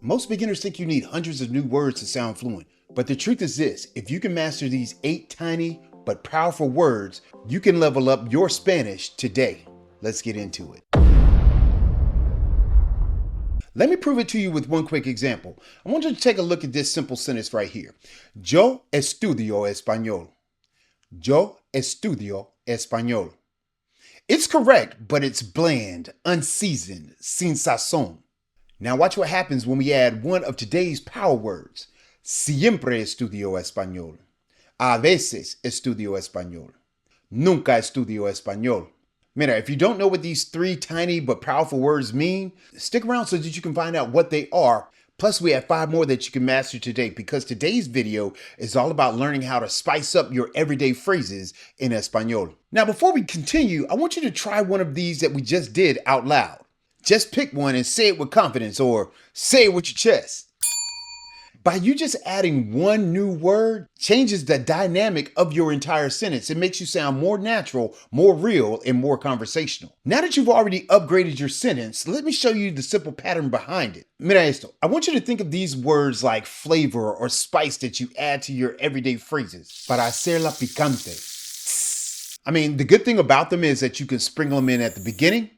Most beginners think you need hundreds of new words to sound fluent, but the truth is this: if you can master these 8 tiny but powerful words, you can level up your Spanish today. Let's get into it. Let me prove it to you with one quick example. I want you to take a look at this simple sentence right here. Yo estudio español. Yo estudio español. It's correct, but it's bland, unseasoned, sin sazón. Now watch what happens when we add one of today's power words. Siempre estudio español. A veces estudio español. Nunca estudio español. Mira, if you don't know what these 3 tiny but powerful words mean, stick around so that you can find out what they are. Plus, we have 5 more that you can master today, because today's video is all about learning how to spice up your everyday phrases in Espanol. Now, before we continue, I want you to try one of these that we just did out loud. Just pick one and say it with confidence, or say it with your chest. By you just adding one new word changes the dynamic of your entire sentence. It makes you sound more natural, more real, and more conversational. Now that you've already upgraded your sentence, let me show you the simple pattern behind it. Mira esto. I want you to think of these words like flavor or spice that you add to your everyday phrases. Para hacerla picante. I mean, the good thing about them is that you can sprinkle them in at the beginning,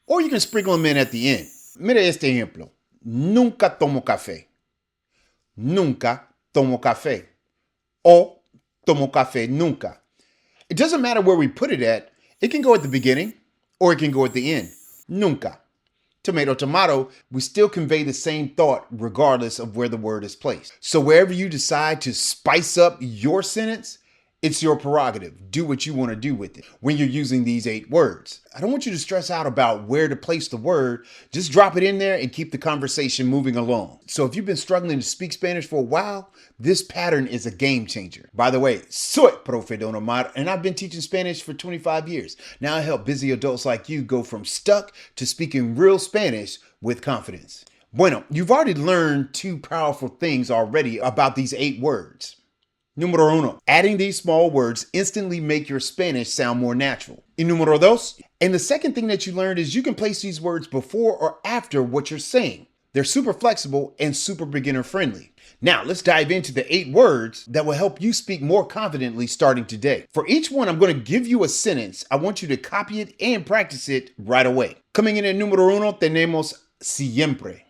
or you can sprinkle them in at the end. Mira este ejemplo. Nunca tomo café. Nunca tomo café. O tomo café nunca. It doesn't matter where we put it at. It can go at the beginning or it can go at the end. Nunca. Tomato, tomato, we still convey the same thought regardless of where the word is placed. So wherever you decide to spice up your sentence, it's your prerogative. Do what you want to do with it when you're using these 8 words. I don't want you to stress out about where to place the word. Just drop it in there and keep the conversation moving along. So if you've been struggling to speak Spanish for a while, this pattern is a game changer. By the way, soy Profe Don Omar, and I've been teaching Spanish for 25 years. Now I help busy adults like you go from stuck to speaking real Spanish with confidence. Bueno, you've already learned 2 powerful things already about these 8 words. Número 1, adding these small words instantly make your Spanish sound more natural. Y número 2, and the second thing that you learned is you can place these words before or after what you're saying. They're super flexible and super beginner friendly. Now let's dive into the 8 words that will help you speak more confidently starting today. For each one, I'm going to give you a sentence. I want you to copy it and practice it right away. Coming in at número 1, tenemos siempre.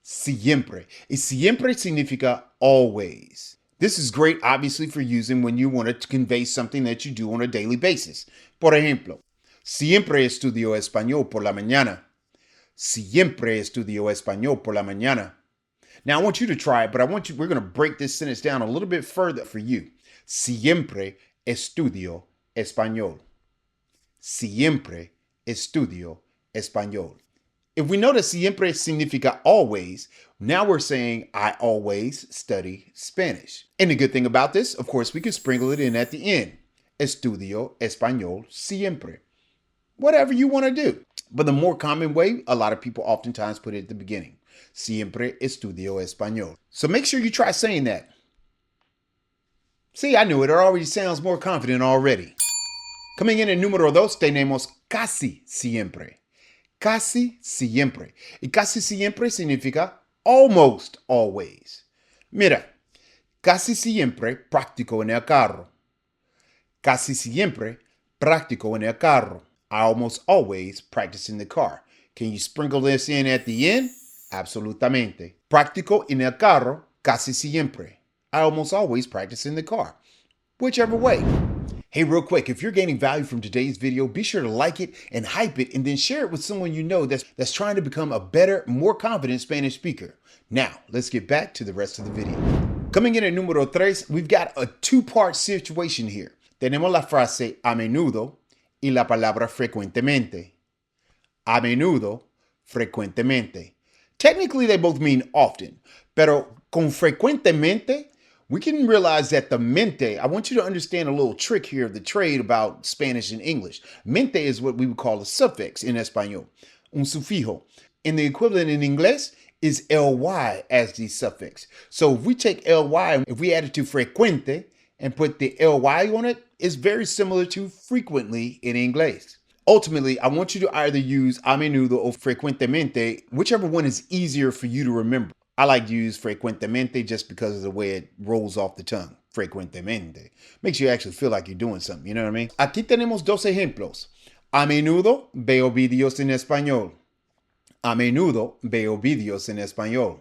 Siempre. Y siempre significa always. This is great, obviously, for using when you want to convey something that you do on a daily basis. Por ejemplo, siempre estudio español por la mañana. Siempre estudio español por la mañana. Now, I want you to try it, but we're going to break this sentence down a little bit further for you. Siempre estudio español. Siempre estudio español. If we know that siempre significa always, now we're saying I always study Spanish. And the good thing about this, of course, we can sprinkle it in at the end. Estudio español siempre. Whatever you want to do. But the more common way, a lot of people oftentimes put it at the beginning. Siempre estudio español. So make sure you try saying that. See, I knew it. It already sounds more confident already. Coming in at número 2, tenemos casi siempre. Casi siempre. Y casi siempre significa almost always. Mira, casi siempre practico en el carro. Casi siempre practico en el carro. I almost always practice in the car. Can you sprinkle this in at the end? Absolutamente. Practico en el carro casi siempre. I almost always practice in the car. Whichever way. Hey, real quick, if you're gaining value from today's video, be sure to like it and hype it, and then share it with someone you know that's trying to become a better, more confident Spanish speaker. Now, let's get back to the rest of the video. Coming in at número 3, we've got a 2-part situation here. Tenemos la frase a menudo y la palabra frecuentemente. A menudo, frecuentemente. Technically, they both mean often, pero con frecuentemente, we can realize that the mente, I want you to understand a little trick here of the trade about Spanish and English. Mente is what we would call a suffix in Espanol, un sufijo. And the equivalent in English is ly as the suffix. So if we take ly, if we add it to frecuente and put the ly on it, it's very similar to frequently in English. Ultimately, I want you to either use a menudo or frecuentemente, whichever one is easier for you to remember. I like to use frecuentemente just because of the way it rolls off the tongue. Frecuentemente. Makes you actually feel like you're doing something, you know what I mean? Aquí tenemos dos ejemplos. A menudo veo vídeos en español. A menudo veo vídeos en español.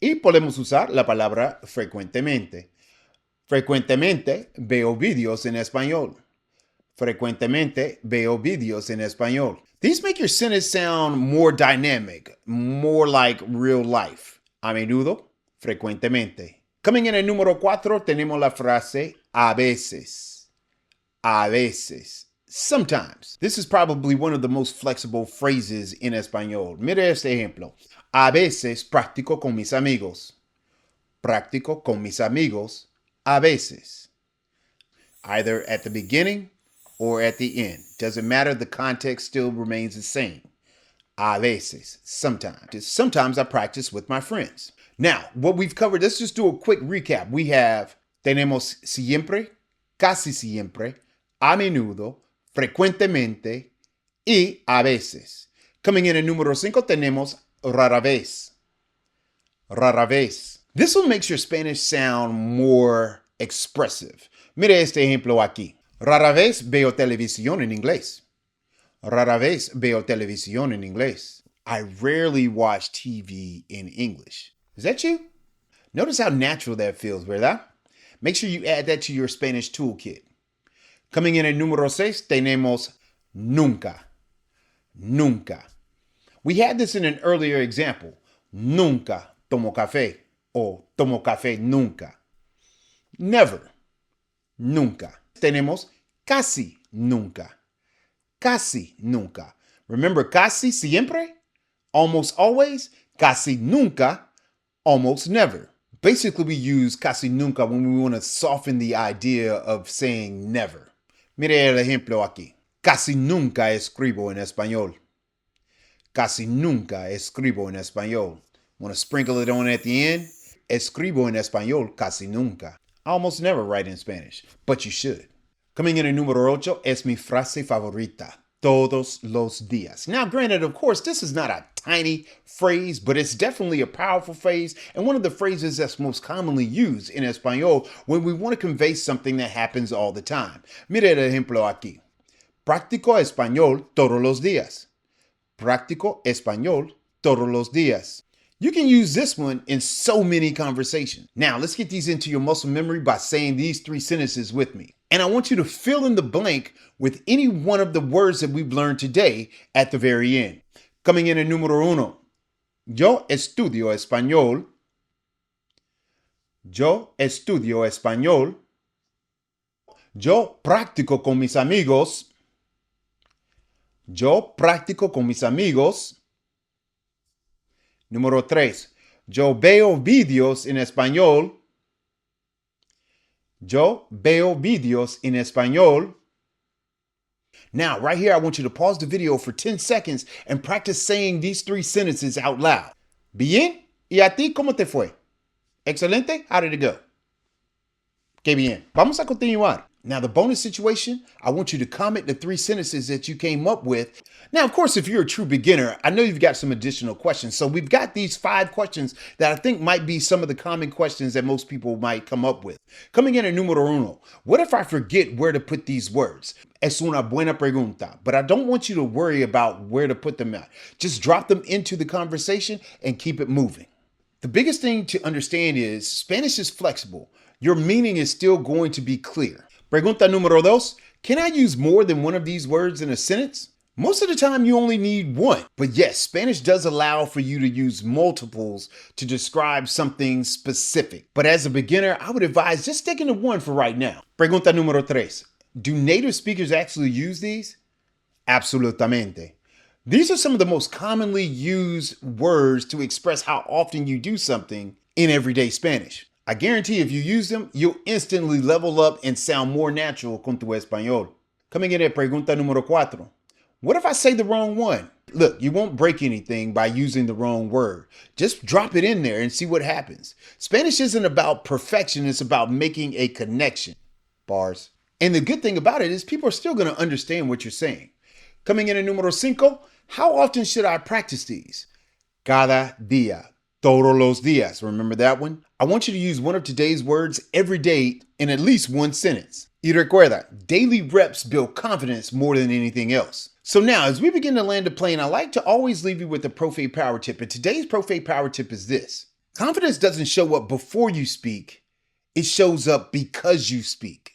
Y podemos usar la palabra frecuentemente. Frecuentemente veo vídeos en español. Frecuentemente veo vídeos en español. These make your sentence sound more dynamic, more like real life. A menudo, frecuentemente. Coming in at número 4, tenemos la frase a veces. A veces. Sometimes. This is probably one of the most flexible phrases in español. Mire este ejemplo. A veces practico con mis amigos. Practico con mis amigos. A veces. Either at the beginning or at the end. Doesn't matter, the context still remains the same. A veces, sometimes. Sometimes I practice with my friends. Now, what we've covered, let's just do a quick recap. We have, tenemos siempre, casi siempre, a menudo, frecuentemente, y a veces. Coming in at número 5, tenemos rara vez. Rara vez. This one makes your Spanish sound more expressive. Mire este ejemplo aquí. Rara vez veo televisión en inglés. Rara vez veo televisión en inglés. I rarely watch TV in English. Is that you? Notice how natural that feels, ¿verdad? Make sure you add that to your Spanish toolkit. Coming in at número 6, tenemos nunca. Nunca. We had this in an earlier example. Nunca tomo café o tomo café nunca. Never. Nunca. Tenemos casi nunca. Casi nunca. Remember casi siempre? Almost always. Casi nunca. Almost never. Basically, we use casi nunca when we want to soften the idea of saying never. Mire el ejemplo aquí. Casi nunca escribo en español. Casi nunca escribo en español. Want to sprinkle it on at the end? Escribo en español casi nunca. I almost never write in Spanish, but you should. Coming in at número 8 es mi frase favorita. Todos los días. Now, granted, of course, this is not a tiny phrase, but it's definitely a powerful phrase and one of the phrases that's most commonly used in español when we want to convey something that happens all the time. Mire el ejemplo aquí. Practico español todos los días. Practico español todos los días. You can use this one in so many conversations. Now, let's get these into your muscle memory by saying these 3 sentences with me. And I want you to fill in the blank with any one of the words that we've learned today at the very end. Coming in at número 1. Yo estudio español. Yo estudio español. Yo practico con mis amigos. Yo practico con mis amigos. Número 3. Yo veo vídeos en español. Yo veo vídeos en español. Now, right here, I want you to pause the video for 10 seconds and practice saying these 3 sentences out loud. Bien? ¿Y a ti cómo te fue? Excelente? How did it go? Qué bien. Vamos a continuar. Now, the bonus situation, I want you to comment the 3 sentences that you came up with. Now, of course, if you're a true beginner, I know you've got some additional questions. So we've got these 5 questions that I think might be some of the common questions that most people might come up with. Coming in at número 1, what if I forget where to put these words? Es una buena pregunta, but I don't want you to worry about where to put them at. Just drop them into the conversation and keep it moving. The biggest thing to understand is Spanish is flexible. Your meaning is still going to be clear. Pregunta número 2, can I use more than one of these words in a sentence? Most of the time you only need one, but yes, Spanish does allow for you to use multiples to describe something specific. But as a beginner, I would advise just sticking to one for right now. Pregunta número 3, do native speakers actually use these? Absolutamente. These are some of the most commonly used words to express how often you do something in everyday Spanish. I guarantee if you use them, you'll instantly level up and sound more natural con tu español. Coming in at pregunta número 4. What if I say the wrong one? Look, you won't break anything by using the wrong word. Just drop it in there and see what happens. Spanish isn't about perfection, it's about making a connection. Bars. And the good thing about it is people are still going to understand what you're saying. Coming in at número 5, how often should I practice these? Cada día. Todos los días. Remember that one? I want you to use one of today's words every day in at least one sentence. Y recuerda, daily reps build confidence more than anything else. So now, as we begin to land the plane, I like to always leave you with a Profe Power Tip. And today's Profe Power Tip is this. Confidence doesn't show up before you speak. It shows up because you speak.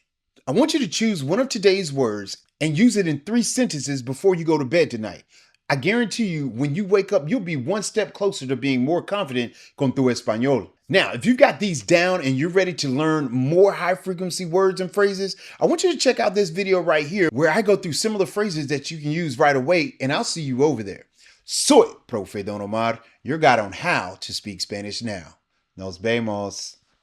I want you to choose one of today's words and use it in 3 sentences before you go to bed tonight. I guarantee you, when you wake up, you'll be one step closer to being more confident con tu español. Now, if you've got these down and you're ready to learn more high-frequency words and phrases, I want you to check out this video right here where I go through similar phrases that you can use right away, and I'll see you over there. Soy Profe Don Omar, your guide on how to speak Spanish now. Nos vemos.